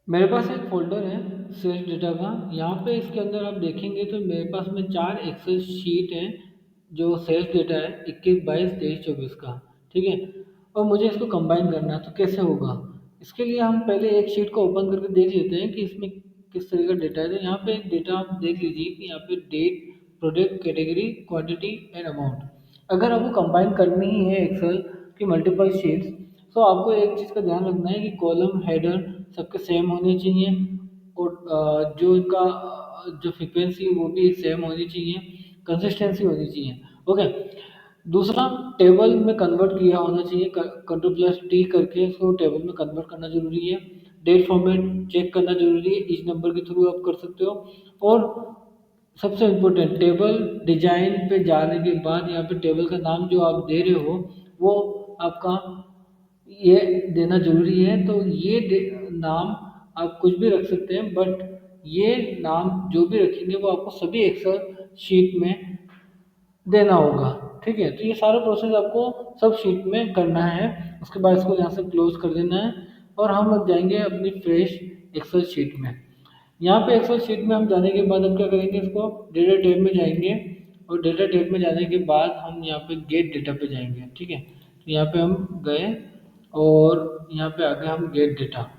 मेरे पास एक फ़ोल्डर है सेल्स डेटा का। यहाँ पे इसके अंदर आप देखेंगे तो मेरे पास में 4 एक्सेल शीट हैं जो सेल्स डेटा है 21, 22, 23, 24 का। ठीक है, और मुझे इसको कंबाइन करना है तो कैसे होगा? इसके लिए हम पहले एक शीट को ओपन करके देख लेते हैं कि इसमें किस तरह का डेटा है। तो यहाँ पे डेटा आप देख लीजिए कि यहाँ पे date, product, category, quantity and amount. अगर आपको कंबाइन करनी ही है एक्सेल की मल्टीपल शीट्स, तो आपको एक चीज़ का ध्यान रखना है कि कॉलम हेडर सबके सेम होने चाहिए, और जो इनका जो फ्रीक्वेंसी है वो भी सेम होनी चाहिए, कंसिस्टेंसी होनी चाहिए। ओके, दूसरा, टेबल में कन्वर्ट किया होना चाहिए, कंट्रोल प्लस टी करके इसको टेबल में कन्वर्ट करना जरूरी है। डेट फॉर्मेट चेक करना जरूरी है, इस नंबर के थ्रू आप कर सकते हो। और सबसे इम्पोर्टेंट, टेबल डिजाइन पे जाने के बाद यहाँ पे टेबल का नाम जो आप दे रहे हो वो आपका ये देना जरूरी है। तो ये नाम आप कुछ भी रख सकते हैं, बट ये नाम जो भी रखेंगे वो आपको सभी एक्सेल शीट में देना होगा। ठीक है, तो ये सारा प्रोसेस आपको सब शीट में करना है। उसके बाद इसको यहाँ से क्लोज कर देना है और हम लग जाएंगे अपनी फ्रेश एक्सेल शीट में। यहाँ पे एक्सेल शीट में हम जाने के बाद हम क्या करेंगे, इसको डेटा टैब में जाएंगे, और डेटा टैब में जाने के बाद हम यहाँ पे गेट डेटा पे जाएंगे। ठीक है, तो यहाँ पे हम गए और यहाँ पे आ गए हम गेट डेटा।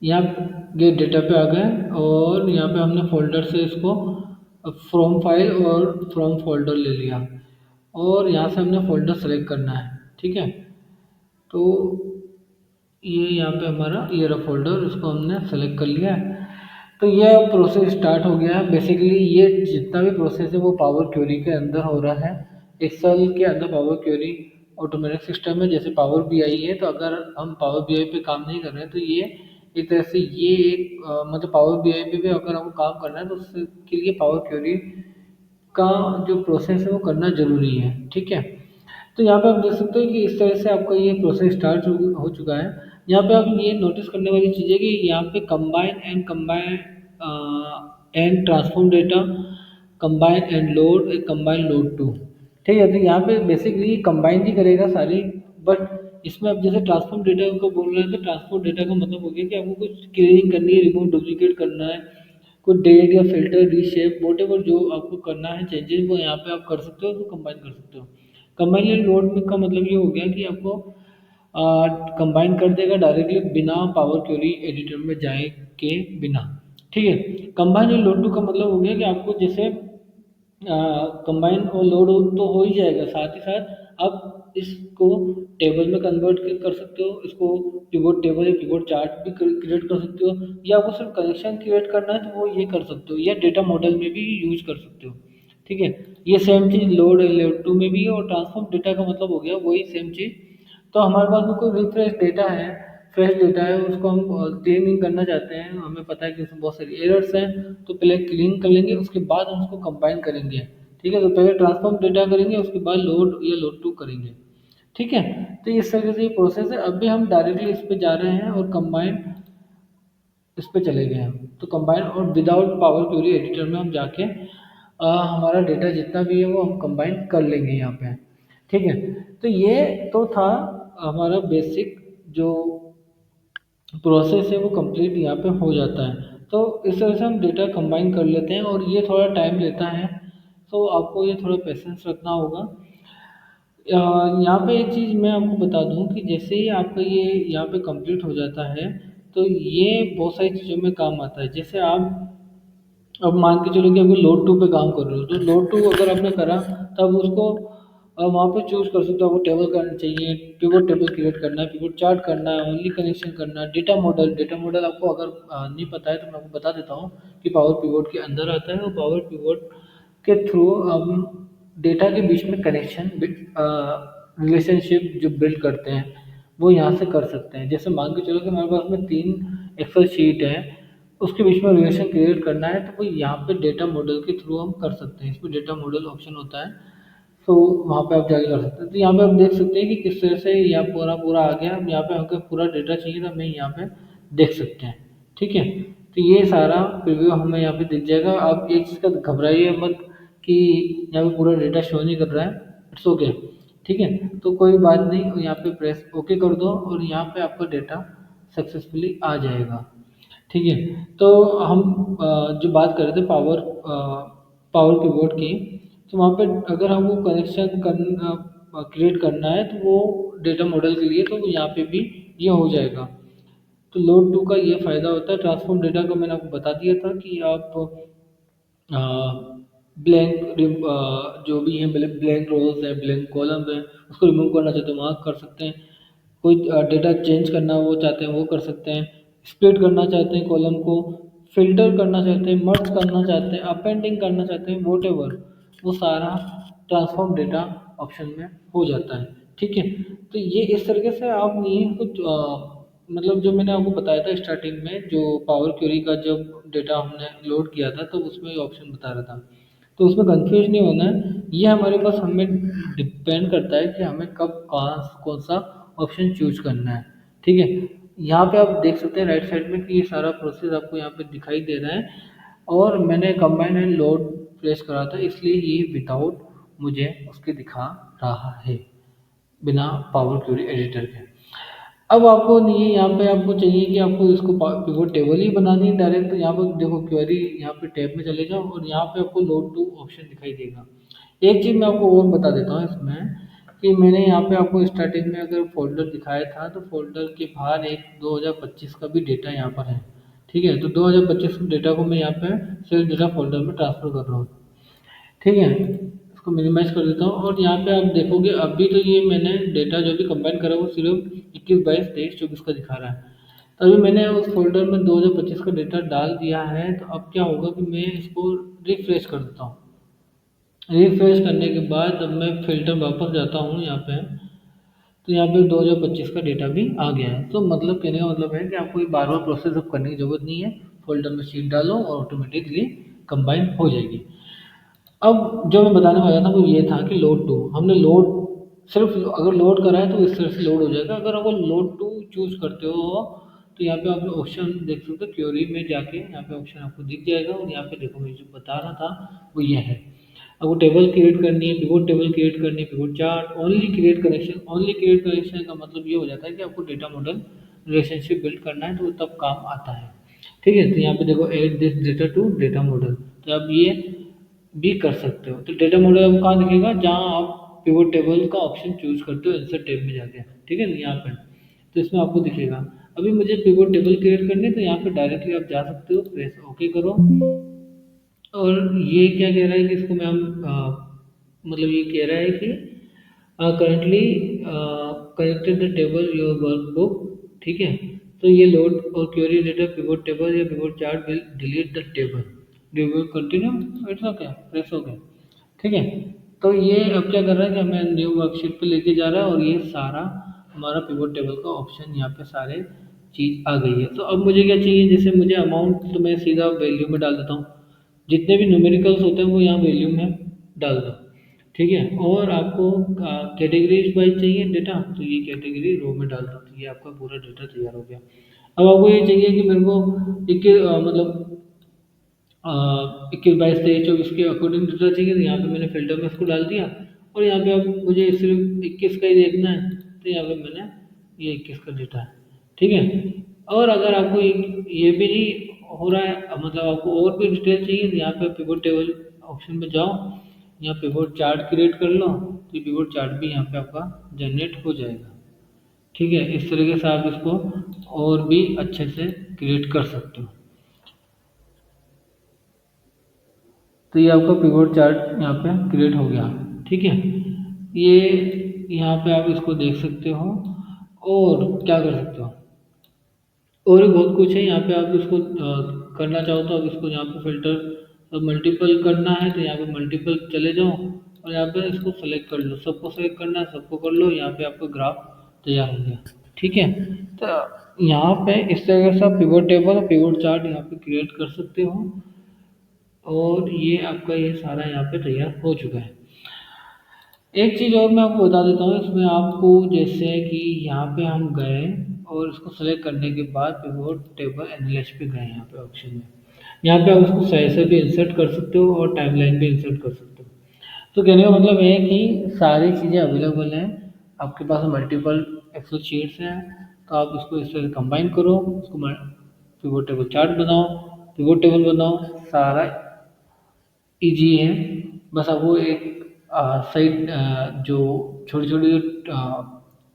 यहाँ गेट डेटा पे आ गए और यहाँ पे हमने फोल्डर से इसको फ्रॉम फाइल और फ्रॉम फोल्डर ले लिया, और यहाँ से हमने फोल्डर सेलेक्ट करना है। ठीक है, तो ये यहाँ पे हमारा ये रहा फोल्डर, इसको हमने सेलेक्ट कर लिया है। तो ये अब प्रोसेस स्टार्ट हो गया है। बेसिकली ये जितना भी प्रोसेस है वो पावर क्वेरी के अंदर हो रहा है। एक्सेल के अंदर पावर क्वेरी ऑटोमेटिक सिस्टम है, जैसे पावर बीआई है। तो अगर हम पावर बीआई पे काम नहीं कर रहे हैं तो ये एक तरह से ये एक मतलब पावर बीआई पे भी अगर हमको काम करना है तो उसके लिए पावर क्वेरी का जो प्रोसेस है वो करना ज़रूरी है। ठीक है, तो यहाँ पे आप देख सकते हो कि इस तरह से आपका ये प्रोसेस स्टार्ट हो चुका है। यहाँ पे आप ये नोटिस करने वाली चीज़ है कि यहाँ पे combine and transform data, combine and load, combine load to. ठीक है, तो यहाँ पे बेसिकली कंबाइन ही करेगा सारी, बट इसमें अब जैसे ट्रांसफॉर्म डेटा को बोल रहे हैं तो ट्रांसफॉर्म डेटा का मतलब हो गया कि आपको कुछ क्लीनिंग करनी है, रिमूव डुप्लीकेट करना है, कुछ डेट या फिल्टर रीशेप वोट एवर जो आपको करना है चेंजेस, वो यहाँ पे आप कर सकते हो, तो कंबाइन कर सकते हो। कंबाइन एंड लोड का मतलब ये हो गया कि आपको कंबाइन कर देगा डायरेक्टली बिना पावर क्वेरी एडिटर में जाए के बिना। ठीक है, कंबाइन एंड लोड टू का मतलब हो गया कि आपको जैसे कंबाइन और लोड तो हो ही जाएगा, साथ ही साथ आप इसको टेबल में कन्वर्ट कर सकते हो, इसको पिवोट टेबल या पिवोट चार्ट भी क्रिएट कर सकते हो, या आपको सिर्फ कनेक्शन क्रिएट करना है तो वो ये कर सकते हो, या डेटा मॉडल में भी यूज कर सकते हो। ठीक है, ये सेम चीज़ लोड टू में भी है, और ट्रांसफॉर्म डेटा का मतलब हो गया वही सेम चीज़। तो हमारे पास में कोई रिफ्रेश डेटा है, फ्रेश डेटा है, उसको हम क्लीनिंग करना चाहते हैं, हमें पता है कि उसमें बहुत सारी एरर्स हैं, तो पहले क्लीन कर लेंगे, उसके बाद हम उसको कंबाइन करेंगे। ठीक है, तो पहले ट्रांसफॉर्म डेटा करेंगे, उसके बाद लोड या लोड टू करेंगे। ठीक है, तो इस तरह से ये प्रोसेस है। अभी हम डायरेक्टली इस पे जा रहे हैं और कंबाइन इस पे चले गए हैं, तो कंबाइन और विदाउट पावर क्वेरी एडिटर में हम जाके हमारा डेटा जितना भी है वो हम कंबाइन कर लेंगे यहाँ पे। ठीक है, तो ये तो था हमारा बेसिक जो प्रोसेस है वो कंप्लीट यहाँ पे हो जाता है। तो इस तरह से हम डेटा कंबाइन कर लेते हैं, और ये थोड़ा टाइम लेता है, तो आपको ये थोड़ा पेशेंस रखना होगा। यहाँ पे एक चीज़ मैं आपको बता दूँ कि जैसे ही आपका ये यहाँ पे कंप्लीट हो जाता है तो ये बहुत सारी चीज़ों में काम आता है। जैसे आप अब मान के चलो कि अभी लोड टू पे काम कर रहे हो, तो लोड टू अगर आपने करा तब उसको वहाँ पे चूज़ कर सकते हो, आपको टेबल करना चाहिए, पिवट टेबल क्रिएट करना है, पिवट चार्ट करना है, ओनली कनेक्शन करना है, डेटा मॉडल आपको अगर नहीं पता है तो मैं आपको बता देता हूँ कि पावर पिवट के अंदर आता है, और पावर पिवट के थ्रू हम डेटा के बीच में कनेक्शन रिलेशनशिप जो बिल्ड करते हैं वो यहाँ से कर सकते हैं। जैसे मान के चलो कि हमारे पास में 3 एक्सेल शीट है, उसके बीच में रिलेशन क्रिएट करना है, तो वो यहाँ पे डेटा मॉडल के थ्रू हम कर सकते हैं। इसमें डेटा मॉडल ऑप्शन होता है, तो वहाँ पे आप जाके कर सकते हैं। तो यहाँ पे आप देख सकते हैं कि किस तरह से यहाँ पूरा पूरा आ गया। अब यहाँ पे हमको पूरा डेटा चाहिए तो हमें यहाँ पे देख सकते हैं। ठीक है, तो ये सारा प्रीव्यू हमें यहाँ पे दिख जाएगा। आप एक चीज़ का घबराइए मत कि यहाँ पे पूरा डेटा शो नहीं कर रहा है, इट्स ओके। ठीक है, तो कोई बात नहीं, यहाँ पे प्रेस ओके कर दो और यहाँ पे आपका डेटा सक्सेसफुली आ जाएगा। ठीक है, तो हम जो बात कर रहे थे पावर कीबोर्ड की, तो वहाँ पे अगर हमको कनेक्शन क्रिएट करना है तो वो डेटा मॉडल के लिए, तो यहाँ पे भी ये हो जाएगा। तो लोड टू का ये फ़ायदा होता है। ट्रांसफॉर्म डेटा का मैंने आपको बता दिया था कि आप ब्लैंक जो भी है, ब्लैंक रोज है, ब्लैंक कॉलम है, उसको रिमूव करना चाहते हैं वहाँ कर सकते हैं। कोई डेटा चेंज करना वो चाहते हैं वो कर सकते हैं। स्प्लिट करना चाहते हैं कॉलम को, फिल्टर करना चाहते हैं, मर्ज करना चाहते हैं, अपेंडिंग करना चाहते हैं, वॉट वो सारा ट्रांसफॉर्म डेटा ऑप्शन में हो जाता है। ठीक है, तो ये इस तरीके से आप ये कुछ मतलब जो मैंने आपको बताया था स्टार्टिंग में, जो पावर क्वेरी का जब डेटा हमने लोड किया था तो उसमें ये ऑप्शन बता रहा था, तो उसमें कंफ्यूज नहीं होना है। ये हमारे पास हमें डिपेंड करता है कि हमें कब कहाँ कौन सा ऑप्शन चूज करना है। ठीक है, यहाँ पे आप देख सकते हैं राइट साइड में कि ये सारा प्रोसेस आपको यहाँ पे दिखाई दे रहा है, और मैंने कंबाइन एंड लोड प्रेस करा था, इसलिए ये विदाउट मुझे उसके दिखा रहा है, बिना पावर क्वेरी एडिटर के। अब आपको नहीं, यहाँ पे आपको चाहिए कि आपको इसको पिवट टेबल ही बनानी है डायरेक्ट, तो यहाँ पर देखो क्वेरी, यहाँ पे टैब में चले जाओ और यहाँ पे आपको लोड टू ऑप्शन दिखाई देगा। एक चीज़ मैं आपको और बता देता हूँ इसमें, कि मैंने यहाँ पे आपको स्टार्टिंग में अगर फोल्डर दिखाया था, तो फोल्डर के बाहर एक 2025 का भी डेटा यहाँ पर है। ठीक है, तो 2025 के डेटा को मैं यहाँ पे सेल्फ डेटा फोल्डर में ट्रांसफर कर रहा हूँ। ठीक है, इसको मिनिमाइज कर देता हूँ, और यहाँ पे आप देखोगे अभी तो ये मैंने डेटा जो भी कंबाइन करा वो सिर्फ 21, 22, 23, 24 का दिखा रहा है। तो अभी मैंने उस फोल्डर में 2025 का डेटा डाल दिया है, तो अब क्या होगा कि मैं इसको रिफ्रेश कर देता हूँ। रिफ्रेश करने के बाद अब मैं फिल्टर वापस जाता हूँ यहाँ पे, तो यहाँ पे 2025 का डेटा भी आ गया है। तो मतलब कहने का मतलब है कि आपको ये बार बार प्रोसेस अब करने की जरूरत नहीं है, फोल्डर में शीट डालो और ऑटोमेटिकली कंबाइन हो जाएगी। अब जो मैं बताने वाला था वो ये था कि लोड टू, हमने लोड सिर्फ अगर लोड करा है तो इस तरह से लोड हो जाएगा। अगर आप लोड टू चूज करते हो तो यहाँ पे आप ऑप्शन देख सकते हो, क्वेरी में जाके यहाँ पे ऑप्शन आपको दिख जाएगा, और यहाँ पे देखो मैं जो बता रहा था वो ये है। आपको टेबल क्रिएट करनी है, पिवोट टेबल क्रिएट करनी है, pivot chart, only create connection. Only create connection का मतलब ये हो जाता है कि आपको डेटा मॉडल रिलेशनशिप बिल्ड करना है, तो तब काम आता है। ठीक है, तो यहाँ पे देखो add this data to data model, तो आप ये भी कर सकते हो। तो डेटा मॉडल आपको कहाँ दिखेगा, जहाँ आप पिवोट टेबल का ऑप्शन चूज करते हो इंसर्ट टैब में जाके। ठीक है, यहाँ पे तो इसमें आपको दिखेगा। अभी मुझे पिवोट टेबल क्रिएट करनी है, तो यहाँ पे डायरेक्टली आप जा सकते हो, प्रेस ओके करो। और ये क्या कह रहा है कि इसको मैं मतलब ये कह रहा है कि currently connected the table your workbook. ठीक है, तो ये लोड और क्वेरी डेटा पिवोट टेबल या pivot chart will delete the table, do you continue, it's okay, press okay. ठीक है, तो ये अब क्या कर रहा है कि हमें न्यू वर्कशीट पे लेके जा रहा है, और ये सारा हमारा पिवोट टेबल का ऑप्शन यहाँ पे सारे चीज़ आ गई है। तो अब मुझे क्या चाहिए, जैसे मुझे अमाउंट, तो मैं सीधा वैल्यू में डाल देता हूँ, जितने भी न्यूमेरिकल्स होते हैं वो यहाँ वैल्यू में डाल दो। ठीक है, और आपको कैटेगरीज वाइज चाहिए डेटा, तो ये कैटेगरी रो में डाल दो, तो ये आपका पूरा डेटा तैयार हो गया। अब आपको ये चाहिए कि मेरे को मतलब 21, 22, 23, 24 के अकॉर्डिंग डेटा चाहिए, तो यहाँ पे मैंने फिल्टर में इसको डाल दिया, और यहाँ पे अब मुझे सिर्फ 21 का ही देखना है, तो यहाँ पे मैंने ये 21 का डेटा है। ठीक है, और अगर आपको ये भी नहीं हो रहा है, मतलब आपको और भी डिटेल चाहिए, तो यहाँ पे पिवोट टेबल ऑप्शन में जाओ, यहाँ पिवोट चार्ट क्रिएट कर लो, तो ये पिवोट चार्ट भी यहाँ पे आपका जनरेट हो जाएगा। ठीक है, इस तरीके से आप इसको और भी अच्छे से क्रिएट कर सकते हो। तो ये आपका पिवोट चार्ट यहाँ पे क्रिएट हो गया। ठीक है, ये यहाँ पे आप इसको देख सकते हो, और क्या कर सकते हो, और भी बहुत कुछ है यहाँ पे। आप इसको करना चाहो तो आप इसको यहाँ पे फिल्टर मल्टीपल करना है, तो यहाँ पे मल्टीपल चले जाओ, और यहाँ पे इसको सेलेक्ट कर लो, सबको सेलेक्ट करना है, सबको कर लो, यहाँ पे आपका ग्राफ तैयार हो गया। ठीक है, तो यहाँ पे इस तरह से आप पिवोट टेबल और पिवोट चार्ट यहाँ पे क्रिएट कर सकते हो, और ये आपका ये सारा यहाँ पे तैयार हो चुका है। एक चीज़ और मैं आपको बता देता हूँ इसमें, आपको जैसे कि यहाँ पे हम गए और इसको सेलेक्ट करने के बाद पिवोट टेबल एनालिस्ट पे गए, यहाँ पे ऑप्शन में, यहाँ पे आप उसको सही से भी इंसर्ट कर सकते हो और टाइमलाइन भी इंसर्ट कर सकते हो। तो कहने का मतलब है कि सारी चीज़ें अवेलेबल हैं आपके पास, मल्टीपल एक्सेल शीट्स हैं, तो आप इसको इस तरह से कंबाइन करो, उसको पिवट टेबल चार्ट बनाओ, पिवट टेबल बनाओ, सारा इजी है। बस आपको एक सही जो छोटी छोटी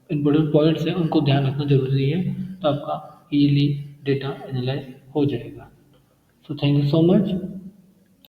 इम्पोर्टेंट पॉइंट्स हैं उनको ध्यान रखना ज़रूरी है, तो आपका इजीली डेटा एनालाइज हो जाएगा। So thank you so much.